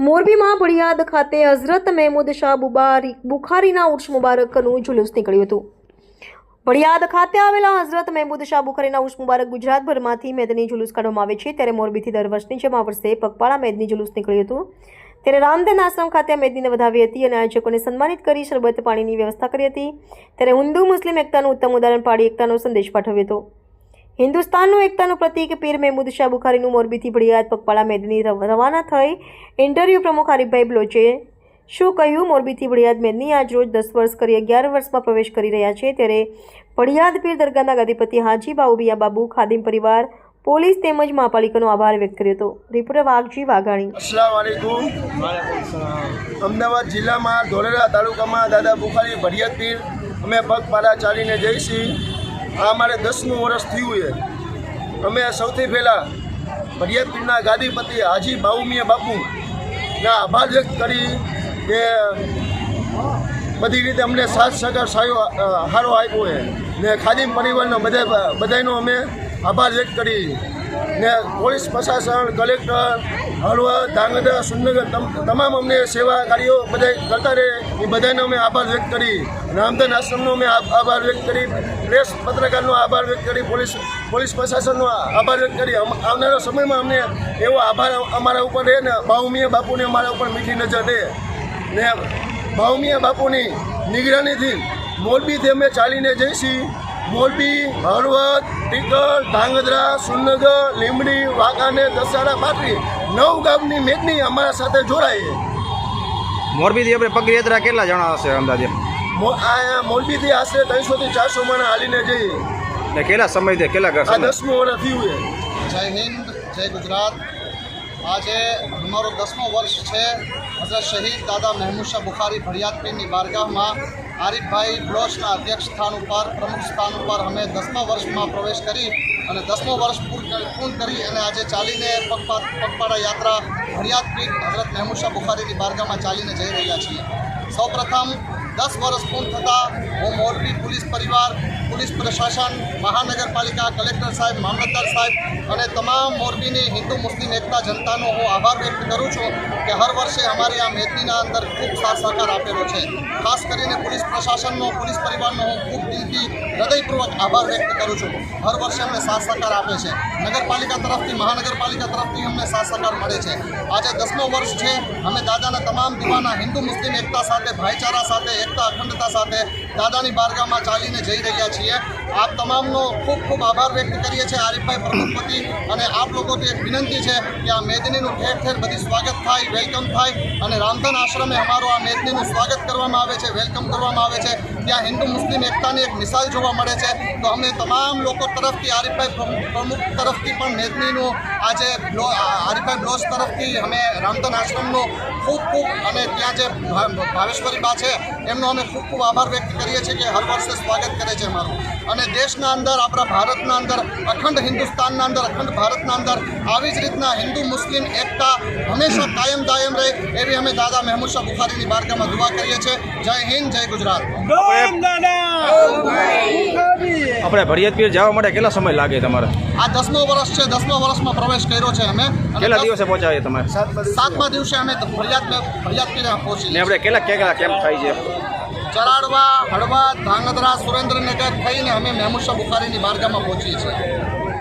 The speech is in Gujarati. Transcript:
મોરબીમાં ભડિયાદ ખાતે હઝરત મહેમૂદ શાહ બુખારીના ઉર્સ મુબારકનું જુલુસ નીકળ્યું હતું। ભડિયાદ ખાતે આવેલા હઝરત મહેમૂદ શાહ બુખારીના ઉર્સ મુબારક ગુજરાતભરમાંથી મેદની જુલુસ કાઢવામાં આવે છે। ત્યારે મોરબીથી દર વર્ષની જેમ આ વર્ષે પગપાળા મેદની જુલુસ નીકળ્યું હતું। ત્યારે રામદેન આશ્રમ ખાતે મેદનીને વધાવી હતી અને આયોજકોને સન્માનિત કરી શરબત પાણીની વ્યવસ્થા કરી હતી। ત્યારે હિન્દુ મુસ્લિમ એકતાનું ઉત્તમ ઉદાહરણ પાડી એકતાનો સંદેશ પાઠવ્યો હતો। હિન્દુસ્તાનનું એકતાનું પ્રતીક પીર મહેમૂદ શાહ બુખારીનું મોરબીથી ભડિયાદ પગપાળા મેદની રવાના થઈ। ઇન્ટરવ્યૂ પ્રમુખ આરીફભાઈ બ્લોચે શું કહ્યું? મોરબીથી ભડિયાદ મેદની આજ રોજ 10 વર્ષ કરી 11 વર્ષમાં પ્રવેશ કરી રહ્યા છે। ત્યારે ભડિયાદ પીર દરગાહના ગાદીપતિ હાજી બાઉબિયા બાબુ, ખાદિમ પરિવાર, પોલીસ તેમજ મહાપાલિકાનો આભાર વ્યક્ત કર્યો હતો। રિપોર્ટર વાઘજી વાઘાણી। अस्सलाम वालेकुम। अमदावाद जिल्लाમાં ધોલેરા તાલુકામાં દાદા બુખારી ભડિયાદ પીર અમે પગપાળા ચાલીને જઈશી। આ અમારે 10મું વર્ષ થયું છે। અમે સૌથી પહેલાં ભડિયાદ પીરના ગાદીપતિ હાજી બાઉમિયા બાપુના આભાર વ્યક્ત કરી કે બધી રીતે અમને સાથ સહકાર સારો આપ્યો છે ને ખાદિમ પરિવારનો બધાનો અમે આભાર વ્યક્ત કરી ને પોલીસ પ્રશાસન, કલેક્ટર, હળવદ, ધાંગધ્રા, સુરનગર તમામ અમને સેવા કાર્યો બધા કરતા રહે એ બધાને અમે આભાર વ્યક્ત કરી। રામદેન આશ્રમનો અમે આભાર વ્યક્ત કરી, પ્રેસ પત્રકારનો આભાર વ્યક્ત કરી, પોલીસ પ્રશાસનનો આભાર વ્યક્ત કરી। આવનારા સમયમાં અમને એવો આભાર અમારા ઉપર રહે ને બાઉમિયા બાપુને અમારા ઉપર મીઠી નજર રહે ને બાઉમિયા બાપુની નિગરાનીથી મોરબીથી અમે ચાલીને જઈશી। મોરબી, હળવદ, ટીકર, ધાંગધ્રા, સુરનગર, લીંબડી, વાંકાનેર, દસાડા, પાટડી 9 ગામની મેદની અમારા સાથે જોડાય છે। મોરબીથી આપણે પગયાત્રા કેટલા જણા હશે અંદાજે? મોરબીથી આશરે 300 થી 400 માણસ હાલીને જઈએ ને કેટલા સમયથી કેટલા આ 10મું વર્ષ થયું છે। જય હિન્દ, જય ગુજરાત। આજે અમારો 10મો વર્ષ છે। હઝરત શહીદ દાદા મહેમૂદ શાહ બુખારી ભડિયાદ પીરની બારગાહમાં આરીફભાઈ બ્લોચના અધ્યક્ષ સ્થાન ઉપર, પ્રમુખ સ્થાન ઉપર અમે 10મા વર્ષમાં પ્રવેશ કરી અને 10મો વર્ષ પૂર્ણ કરી અને આજે ચાલીને પગપાળા યાત્રા ભડિયાદ પીર હઝરત મહેમૂદ શાહ બુખારીની બારગાહમાં ચાલીને જઈ રહ્યા છીએ। સૌપ્રથમ 10 વર્ષ પૂર્ણ થતાં હું મોરબી પોલીસ પરિવાર, પોલીસ પ્રશાસન, મહાનગરપાલિકા, કલેક્ટર સાહેબ, મામલતદાર સાહેબ અને તમામ મોરબીની હિન્દુ મુસ્લિમ એકતા જનતાનો હું આભાર વ્યક્ત કરું છું કે હર વર્ષે અમારી આ મેદનીના અંદર ખૂબ સાથ સહકાર આપેલો છે। ખાસ કરીને પોલીસ પ્રશાસનનો, પોલીસ પરિવારનો હું ખૂબ દિલથી હૃદયપૂર્વક આભાર વ્યક્ત કરું છું। હર વર્ષે અમને સાથ સહકાર આપે છે। નગરપાલિકા તરફથી, મહાનગરપાલિકા તરફથી અમને સાથ સહકાર મળે છે। આજે 10મો વર્ષ છે। અમે દાદાના તમામ દીવાના હિન્દુ મુસ્લિમ એકતા સાથે, ભાઈચારા સાથે, એકતા અખંડતા સાથે દાદાની બારગાહમાં ચાલીને જઈ રહ્યા છીએ। આપ તમામનો ખૂબ ખૂબ આભાર વ્યક્ત કરીએ છીએ આરીફભાઈ પ્રમુખપતિ અને આપ લોકોથી એક વિનંતી છે કે આ મેદનીનું ઠેર ઠેર બધી સ્વાગત થાય, વેલકમ થાય અને રામદેન આશ્રમે અમારો આ મેદનીનું સ્વાગત કરવામાં આવે છે, વેલકમ કરવામાં આવે છે। ત્યાં હિન્દુ મુસ્લિમ એકતાની એક મિસાલ જોવા મળે છે। તો અમે તમામ લોકો તરફથી આરીફભાઈ પ્રમુખ તરફથી પણ મેદનીનું આજે આરીફભાઈ બ્લોચ તરફથી અમે રામદેન આશ્રમનો ખૂબ અને ત્યાં જે ભાવેશ્વરી બા છે એમનો અમે ખૂબ આભાર વ્યક્ત કરીએ છીએ કે હર વર્ષે સ્વાગત કરે છે અમારું। અને દેશના અંદર, આપણા ભારતના અંદર, અખંડ હિન્દુસ્તાનના અંદર, અખંડ ભારતના અંદર આવી જ રીતના હિન્દુ મુસ્લિમ એકતા હંમેશા કાયમ દાયમ રહે એવી અમે દાદા મહેમૂદ શાહ બુખારીની બારગાહમાં દુઆ કરીએ છીએ। જય હિન્દ, જય ગુજરાત। આપણે ભડિયાદ પીર જવા માટે કેટલા સમય લાગે તમારે? આ 10મો વર્ષ છે। 10મા વર્ષમાં પ્રવેશ કર્યો છે અમે। કેટલા દિવસે પહોંચાય તમારે? 7મા દિવસે અમે ભડિયાદ પીર પહોંચી। ને આપણે કેટલા કેમ્પ થાય છે? ચરાડવા, હળવદ, ધાંગધ્રા, સુરેન્દ્રનગર થઈને અમે મહેમૂદ શાહ બુખારીની બારગાહમાં પહોંચીએ છીએ।